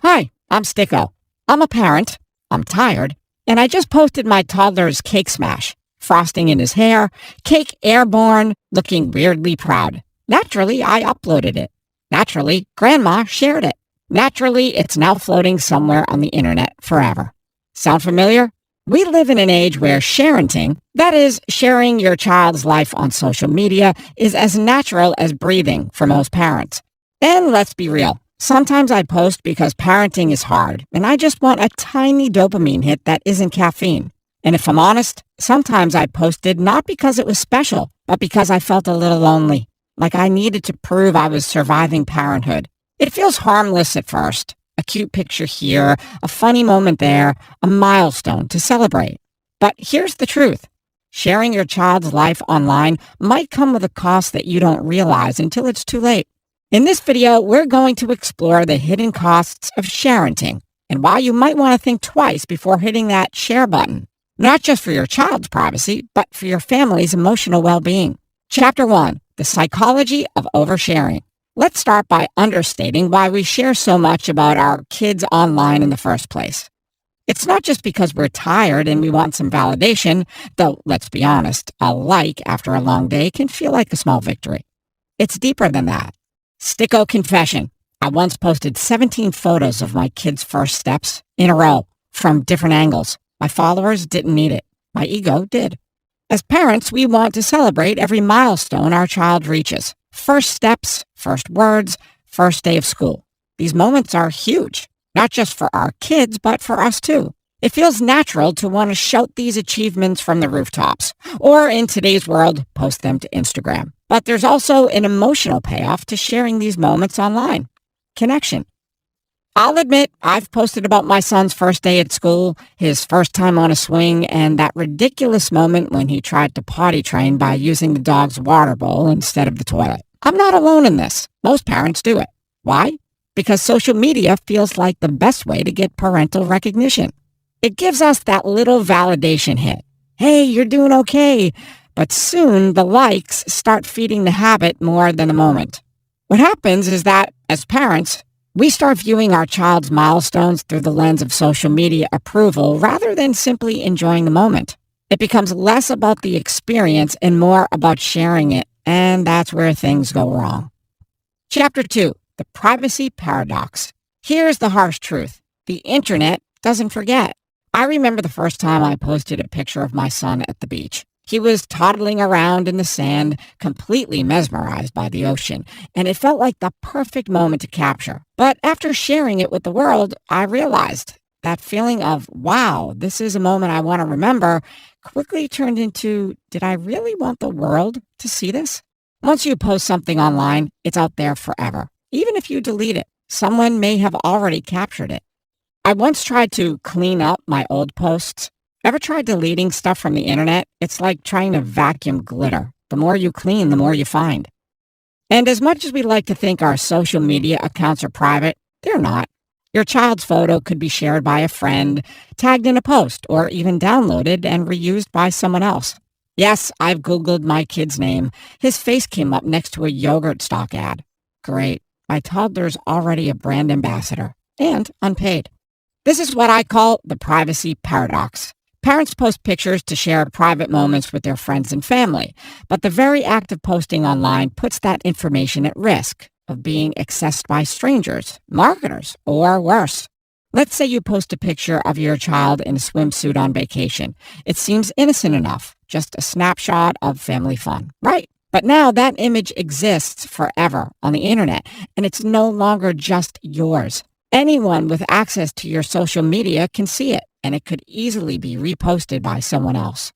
Hi, I'm Sticko. I'm a parent. I'm tired. And I just posted my toddler's cake smash. Frosting in his hair, cake airborne, looking weirdly proud. Naturally, I uploaded it. Naturally, Grandma shared it. Naturally, it's now floating somewhere on the internet forever. Sound familiar? We live in an age where sharenting, that is, sharing your child's life on social media, is as natural as breathing for most parents. And let's be real. Sometimes I post because parenting is hard, and I just want a tiny dopamine hit that isn't caffeine. And if I'm honest, sometimes I posted not because it was special, but because I felt a little lonely, like I needed to prove I was surviving parenthood. It feels harmless at first. A cute picture here, a funny moment there, a milestone to celebrate. But here's the truth. Sharing your child's life online might come with a cost that you don't realize until it's too late. In this video, we're going to explore the hidden costs of sharenting and why you might want to think twice before hitting that share button, not just for your child's privacy, but for your family's emotional well-being. Chapter 1, The Psychology of Oversharing. Let's start by understating why we share so much about our kids online in the first place. It's not just because we're tired and we want some validation, though, let's be honest, a like after a long day can feel like a small victory. It's deeper than that. Sticko confession. I once posted 17 photos of my kids' first steps in a row from different angles. My followers didn't need it. My ego did. As parents, we want to celebrate every milestone our child reaches. First steps, first words, first day of school. These moments are huge, not just for our kids, but for us too. It feels natural to want to shout these achievements from the rooftops, or in today's world, post them to Instagram. But there's also an emotional payoff to sharing these moments online. Connection. I'll admit, I've posted about my son's first day at school, his first time on a swing, and that ridiculous moment when he tried to potty train by using the dog's water bowl instead of the toilet. I'm not alone in this. Most parents do it. Why? Because social media feels like the best way to get parental recognition. It gives us that little validation hit. Hey, you're doing okay. But soon the likes start feeding the habit more than the moment. What happens is that, as parents, we start viewing our child's milestones through the lens of social media approval rather than simply enjoying the moment. It becomes less about the experience and more about sharing it, and that's where things go wrong. Chapter 2, The Privacy Paradox. Here's the harsh truth. The internet doesn't forget. I remember the first time I posted a picture of my son at the beach. He was toddling around in the sand, completely mesmerized by the ocean, and it felt like the perfect moment to capture. But after sharing it with the world, I realized that feeling of, wow, this is a moment I want to remember, quickly turned into, did I really want the world to see this? Once you post something online, it's out there forever. Even if you delete it, someone may have already captured it. I once tried to clean up my old posts. Ever tried deleting stuff from the internet? It's like trying to vacuum glitter. The more you clean, the more you find. And as much as we like to think our social media accounts are private, they're not. Your child's photo could be shared by a friend, tagged in a post, or even downloaded and reused by someone else. Yes, I've Googled my kid's name. His face came up next to a yogurt stock ad. Great. My toddler's already a brand ambassador, and unpaid. This is what I call the privacy paradox. Parents post pictures to share private moments with their friends and family, but the very act of posting online puts that information at risk of being accessed by strangers, marketers, or worse. Let's say you post a picture of your child in a swimsuit on vacation. It seems innocent enough, just a snapshot of family fun, right? But now that image exists forever on the internet, and it's no longer just yours. Anyone with access to your social media can see it, and it could easily be reposted by someone else.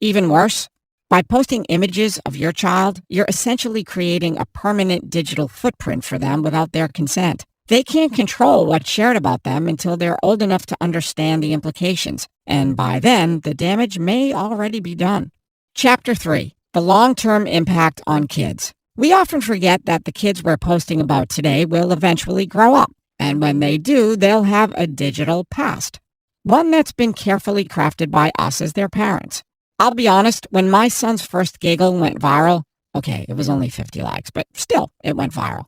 Even worse, by posting images of your child, you're essentially creating a permanent digital footprint for them without their consent. They can't control what's shared about them until they're old enough to understand the implications, and by then, the damage may already be done. Chapter 3, The Long-Term Impact on Kids. We often forget that the kids we're posting about today will eventually grow up, and when they do, they'll have a digital past. One that's been carefully crafted by us as their parents. I'll be honest, when my son's first giggle went viral, okay, it was only 50 likes, but still, it went viral.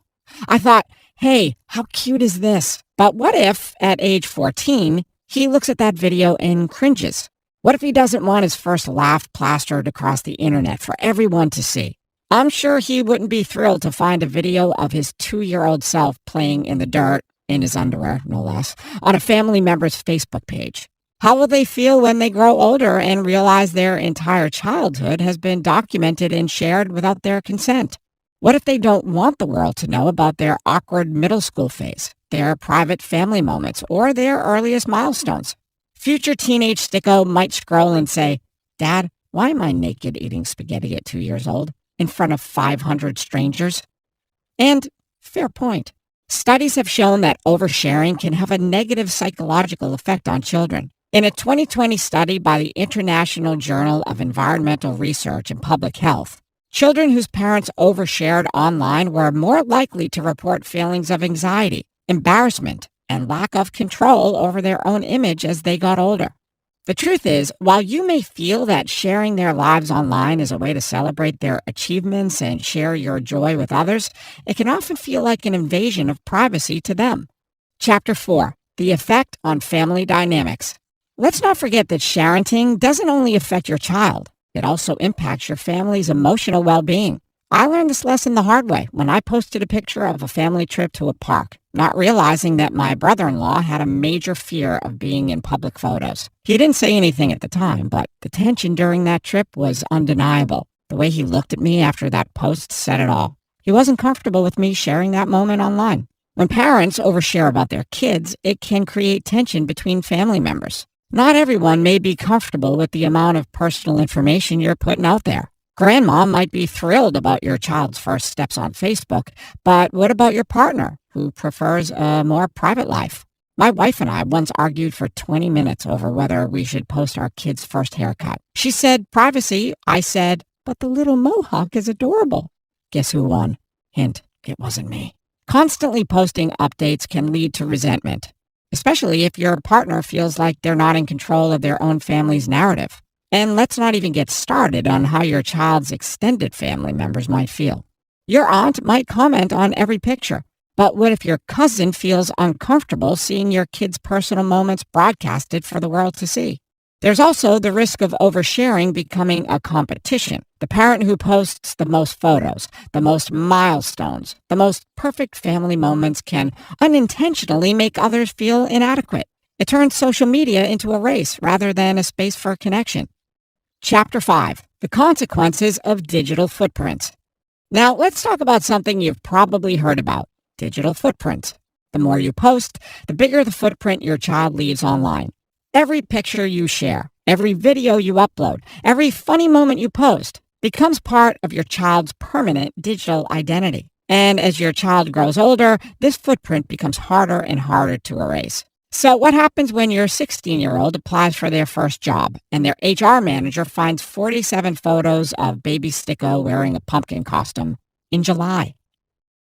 I thought, hey, how cute is this? But what if, at age 14, he looks at that video and cringes? What if he doesn't want his first laugh plastered across the internet for everyone to see? I'm sure he wouldn't be thrilled to find a video of his 2-year-old self playing in the dirt, in his underwear, no less, on a family member's Facebook page. How will they feel when they grow older and realize their entire childhood has been documented and shared without their consent? What if they don't want the world to know about their awkward middle school phase, their private family moments, or their earliest milestones? Future teenage sicko might scroll and say, Dad, why am I naked eating spaghetti at 2 years old in front of 500 strangers? And fair point. Studies have shown that oversharing can have a negative psychological effect on children. In a 2020 study by the International Journal of Environmental Research and Public Health, children whose parents overshared online were more likely to report feelings of anxiety, embarrassment, and lack of control over their own image as they got older. The truth is, while you may feel that sharing their lives online is a way to celebrate their achievements and share your joy with others, it can often feel like an invasion of privacy to them. Chapter 4. The Effect on Family Dynamics. Let's not forget that sharenting doesn't only affect your child, it also impacts your family's emotional well-being. I learned this lesson the hard way when I posted a picture of a family trip to a park, not realizing that my brother-in-law had a major fear of being in public photos. He didn't say anything at the time, but the tension during that trip was undeniable. The way he looked at me after that post said it all. He wasn't comfortable with me sharing that moment online. When parents overshare about their kids, it can create tension between family members. Not everyone may be comfortable with the amount of personal information you're putting out there. Grandma might be thrilled about your child's first steps on Facebook, but what about your partner, who prefers a more private life? My wife and I once argued for 20 minutes over whether we should post our kid's first haircut. She said, privacy. I said, but the little mohawk is adorable. Guess who won? Hint, it wasn't me. Constantly posting updates can lead to resentment, especially if your partner feels like they're not in control of their own family's narrative. And let's not even get started on how your child's extended family members might feel. Your aunt might comment on every picture, but what if your cousin feels uncomfortable seeing your kid's personal moments broadcasted for the world to see? There's also the risk of oversharing becoming a competition. The parent who posts the most photos, the most milestones, the most perfect family moments can unintentionally make others feel inadequate. It turns social media into a race rather than a space for connection. Chapter 5. The Consequences of Digital Footprints. Now, let's talk about something you've probably heard about, digital footprints. The more you post, the bigger the footprint your child leaves online. Every picture you share, every video you upload, every funny moment you post becomes part of your child's permanent digital identity. And as your child grows older, this footprint becomes harder and harder to erase. So what happens when your 16-year-old applies for their first job and their HR manager finds 47 photos of baby Sticko wearing a pumpkin costume in July?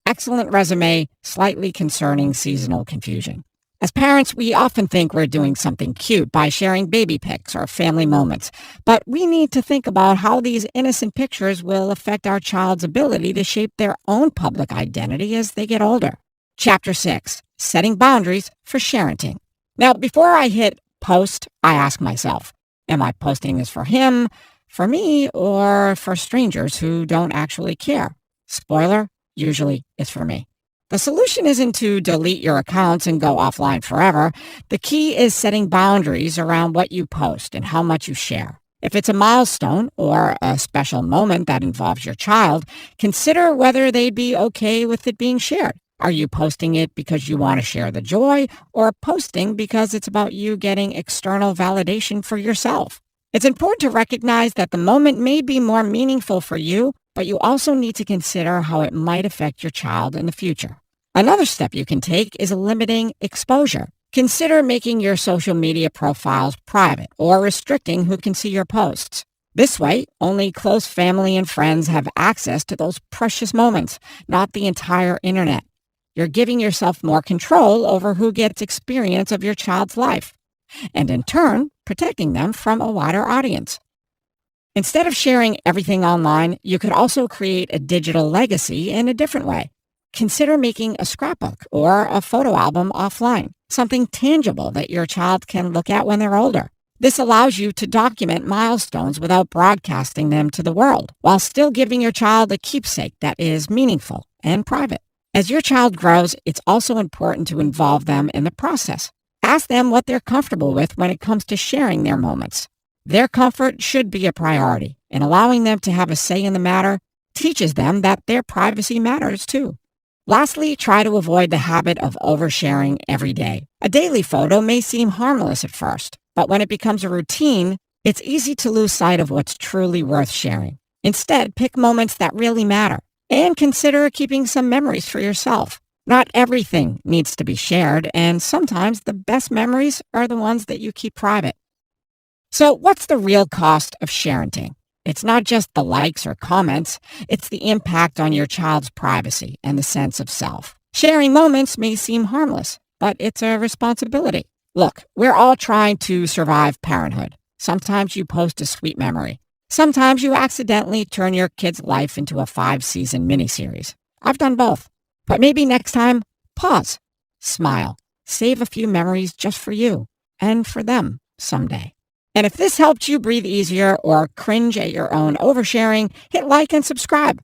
Excellent resume, slightly concerning seasonal confusion. As parents, we often think we're doing something cute by sharing baby pics or family moments, but we need to think about how these innocent pictures will affect our child's ability to shape their own public identity as they get older. Chapter 6. Setting Boundaries for Sharenting. Now, before I hit post, I ask myself, am I posting this for him, for me, or for strangers who don't actually care? Spoiler, usually it's for me. The solution isn't to delete your accounts and go offline forever. The key is setting boundaries around what you post and how much you share. If it's a milestone or a special moment that involves your child, consider whether they'd be okay with it being shared. Are you posting it because you want to share the joy, or posting because it's about you getting external validation for yourself? It's important to recognize that the moment may be more meaningful for you, but you also need to consider how it might affect your child in the future. Another step you can take is limiting exposure. Consider making your social media profiles private or restricting who can see your posts. This way, only close family and friends have access to those precious moments, not the entire internet. You're giving yourself more control over who gets experience of your child's life, and in turn, protecting them from a wider audience. Instead of sharing everything online, you could also create a digital legacy in a different way. Consider making a scrapbook or a photo album offline, something tangible that your child can look at when they're older. This allows you to document milestones without broadcasting them to the world, while still giving your child a keepsake that is meaningful and private. As your child grows, it's also important to involve them in the process. Ask them what they're comfortable with when it comes to sharing their moments. Their comfort should be a priority, and allowing them to have a say in the matter teaches them that their privacy matters too. Lastly, try to avoid the habit of oversharing every day. A daily photo may seem harmless at first, but when it becomes a routine, it's easy to lose sight of what's truly worth sharing. Instead, pick moments that really matter and consider keeping some memories for yourself. Not everything needs to be shared, and sometimes the best memories are the ones that you keep private. So what's the real cost of sharenting? It's not just the likes or comments, it's the impact on your child's privacy and the sense of self. Sharing moments may seem harmless, but it's a responsibility. Look, we're all trying to survive parenthood. Sometimes you post a sweet memory. Sometimes you accidentally turn your kid's life into a 5-season miniseries. I've done both. But maybe next time, pause, smile, save a few memories just for you and for them someday. And if this helped you breathe easier or cringe at your own oversharing, hit like and subscribe.